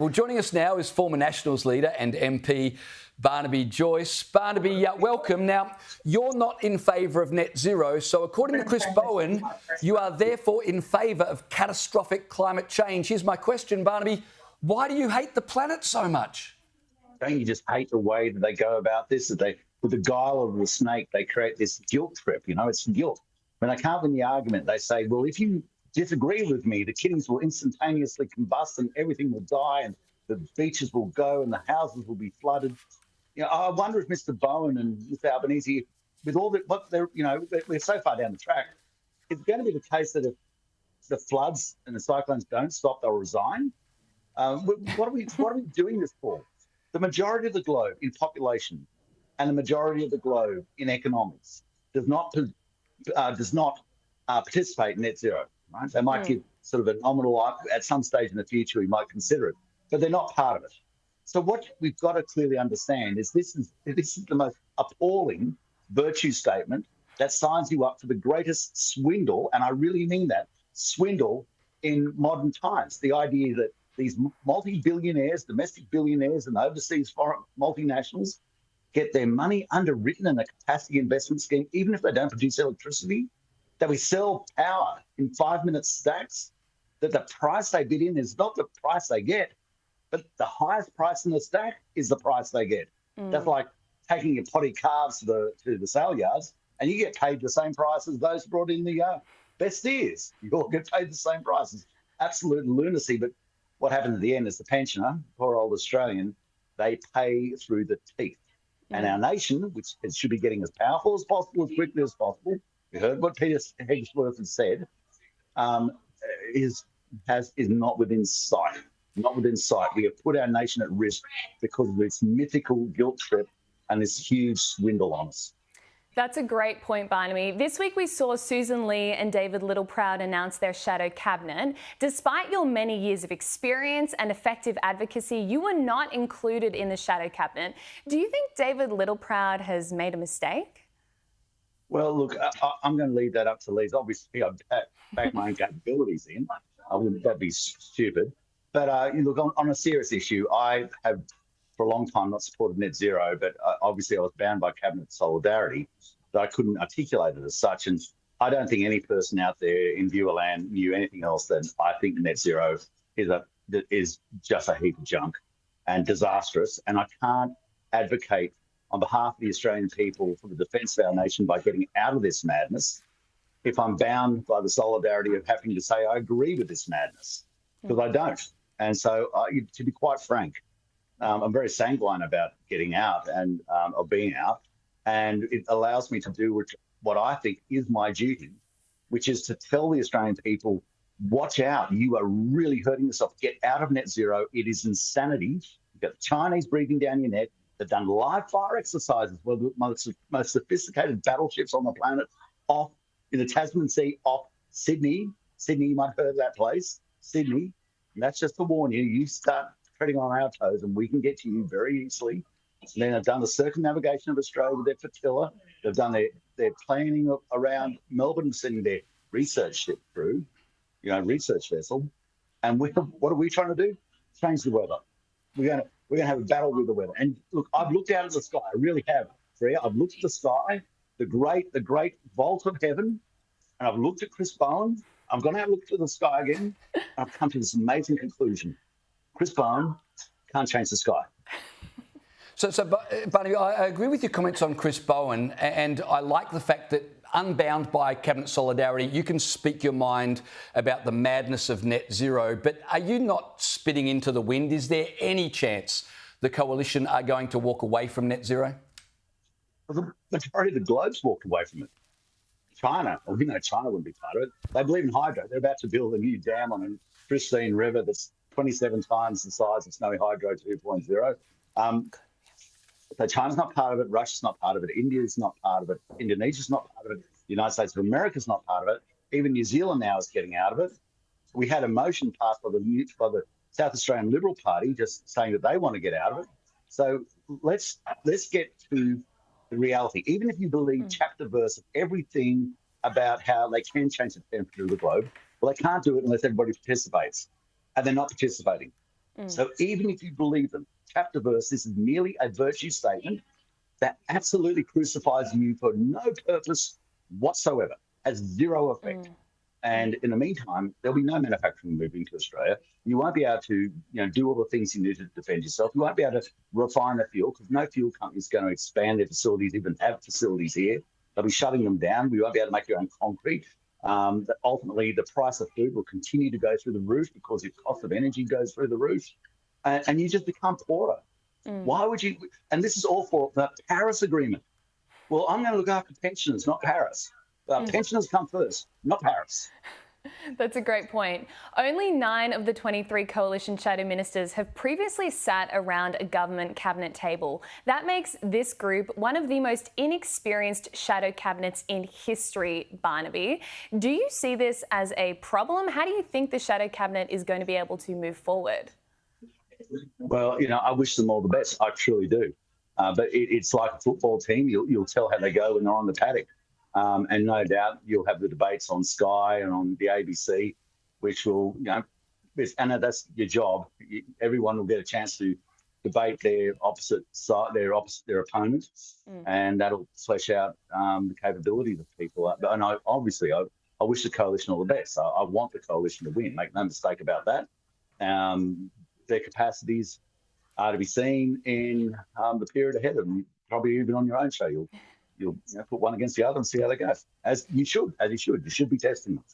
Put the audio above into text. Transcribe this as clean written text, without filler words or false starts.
Well, joining us now is former Nationals leader and MP Barnaby Joyce. Barnaby, welcome. Now, you're not in favour of net zero, so according to Chris Bowen, you are therefore in favour of catastrophic climate change. Here's my question, Barnaby. Why do you hate the planet so much? Don't you just hate the way that they go about this? That they, with the guile of the snake, they create this guilt trip. You know, it's guilt. When they can't win the argument, they say, well, if you disagree with me, the kidneys will instantaneously combust and everything will die and the beaches will go and the houses will be flooded. You know, I wonder if Mr. Bowen and Mr. Albanese, with all that, what they're, you know, we're so far down the track, it's going to be the case that if the floods and the cyclones don't stop, they'll resign. What are we doing this for? The majority of the globe in population and the majority of the globe in economics does not participate in net zero. Right? They might give sort of a nominal, at some stage in the future, we might consider it, but they're not part of it. So what we've got to clearly understand is this is the most appalling virtue statement that signs you up for the greatest swindle, and I really mean that, swindle in modern times. The idea that these multi-billionaires, domestic billionaires and overseas foreign multinationals get their money underwritten in a capacity investment scheme, even if they don't produce electricity, that we sell power in 5-minute stacks, that the price they bid in is not the price they get, but the highest price in the stack is the price they get. That's like taking your potty calves to the sale yards and you get paid the same price as those brought in the best ears. You all get paid the same prices. Absolute lunacy. But what happens at the end is the pensioner, poor old Australian, they pay through the teeth. And our nation, which should be getting as powerful as possible, as quickly as possible, we heard what Peter Hedgesworth has said, is not within sight. Not within sight. We have put our nation at risk because of this mythical guilt trip and this huge swindle on us. That's a great point, Barnaby. This week we saw Susan Lee and David Littleproud announce their shadow cabinet. Despite your many years of experience and effective advocacy, you were not included in the shadow cabinet. Do you think David Littleproud has made a mistake? Well, look, I'm going to leave that up to Lee's. Obviously, I'd back my own capabilities in. That'd be stupid. But look, on a serious issue, I have for a long time not supported net zero, but obviously I was bound by cabinet solidarity that I couldn't articulate it as such. And I don't think any person out there in viewerland knew anything else than I think net zero is just a heap of junk and disastrous. And I can't advocate on behalf of the Australian people for the defence of our nation by getting out of this madness if I'm bound by the solidarity of having to say I agree with this madness, because I don't. And so, to be quite frank, I'm very sanguine about getting out and of being out, and it allows me to do what I think is my duty, which is to tell the Australian people, watch out, you are really hurting yourself. Get out of net zero. It is insanity. You've got the Chinese breathing down your neck. They've done live fire exercises with the most sophisticated battleships on the planet off in the Tasman Sea, off Sydney. Sydney, you might have heard of that place, Sydney. And that's just to warn you, you start treading on our toes and we can get to you very easily. And then they've done the circumnavigation of Australia with their flotilla. They've done their planning around Melbourne, sending their research ship through, research vessel. And what are we trying to do? Change the weather. We're going to have a battle with the weather. And look, I've looked out at the sky. I really have, Freya. I've looked at the sky, the great vault of heaven, and I've looked at Chris Bowen. I'm going to have a look to the sky again. And I've come to this amazing conclusion. Chris Bowen can't change the sky. So Barnaby, I agree with your comments on Chris Bowen, and I like the fact that, unbound by cabinet solidarity, you can speak your mind about the madness of net zero. But are you not spitting into the wind? Is there any chance the coalition are going to walk away from net zero? Well, the majority of the globe's walked away from it. China, China wouldn't be part of it. They believe in hydro. They're about to build a new dam on a pristine river that's 27 times the size of Snowy Hydro 2.0. So China's not part of it. Russia's not part of it. India's not part of it. Indonesia's not part of it. The United States of America's not part of it. Even New Zealand now is getting out of it. We had a motion passed by the South Australian Liberal Party just saying that they want to get out of it. So let's get to the reality. Even if you believe chapter verse of everything about how they can change the temperature of the globe, well, they can't do it unless everybody participates, and they're not participating. So even if you believe them, chapter verse, this is merely a virtue statement that absolutely crucifies you for no purpose whatsoever, has zero effect. And in the meantime, there'll be no manufacturing moving to Australia. You won't be able to, do all the things you need to defend yourself. You won't be able to refine the fuel because no fuel company is going to expand their facilities, even have facilities here. They'll be shutting them down. We won't be able to make your own concrete. Ultimately, the price of food will continue to go through the roof because your cost of energy goes through the roof, and you just become poorer. Why would you? And this is all for the Paris Agreement. Well, I'm going to look after pensioners, not Paris. Pensioners come first, not Paris. That's a great point. Only 9 of the 23 coalition shadow ministers have previously sat around a government cabinet table. That makes this group one of the most inexperienced shadow cabinets in history, Barnaby. Do you see this as a problem? How do you think the shadow cabinet is going to be able to move forward? Well, I wish them all the best. I truly do. But it's like a football team. You'll tell how they go when they're on the paddock. And no doubt you'll have the debates on Sky and on the ABC, which will, and that's your job. Everyone will get a chance to debate their opposite side, their opponent, and that'll flesh out the capabilities of people. And I wish the coalition all the best. I want the coalition to win. Make no mistake about that. Their capacities are to be seen in the period ahead of them. Probably even on your own show, you'll put one against the other and see how they go. As you should. You should be testing them.